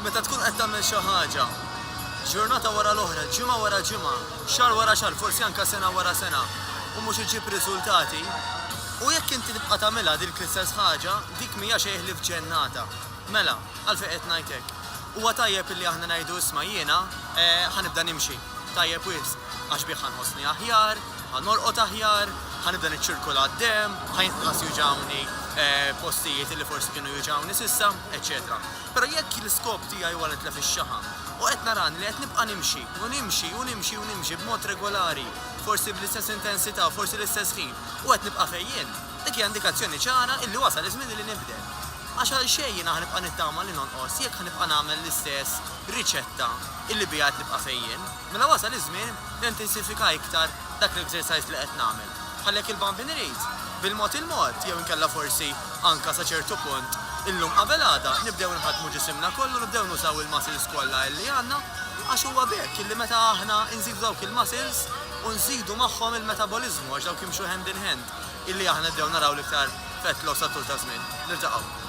meta tkun qed tagħmel xi ħaġa, ġurnata wara l-oħra, ġimgħa wara ġimgħa, xahar wara xahar, forsi anke sena wara sena, u mhux iġib riżultati, u jekk inti tibqa' tagħmilha dik l-istess ħaġa, dik mhija xejn li f'ġennata. Mela, għalfejn qed ngħid hekk. Huwa tajjeb illi aħna ngħidu isma' jiena ħanibda nimxi. Tajjeb wisq, għax bih ħanħossni aħjar, ħanorqod aħjar, ħanibda niċċirkola d-dem, ħajnqas juġawni postijiet li forsi kienu juġawni sissa, eċetera. Però jekk l-iskop tiegħi huwa li nitlef ix-xaħam u qed narani li qed nibqa' nimxi u nimxi u nimxi u nimxi b'mod regolari, forsi bl-istess intensità, forsi l-istess ħin, u qed nibqa' fejjien, dik hija indikazzjoni ċara illi wasal iż-żmien li nibdel. Għax għal xejn jiena ħanibqa' nittama li nonqos jekk ħanibqa' nagħmel l-istess riċetta illi biha qed nibqa' fejjien, mela wasal iż-żmien nintensifika iktar dak l-exercise li qed nagħmel. Ħallek il-bumping rate bil-mod il-mod jew inkella forsi anka sa ċertu punt illum qabel għada nibdew nħadmu ġisimna kollu nibdew nusaw il-muscles kollha illi għandna għax huwa bekk illi meta aħna nżidu dawk il-muscles u nżidu magħhom il-metabolizmu għax dawk imxu hand in hand illi aħna nibdew naraw l-iktar fett loss tul ta' żmien. Niltaqgħu.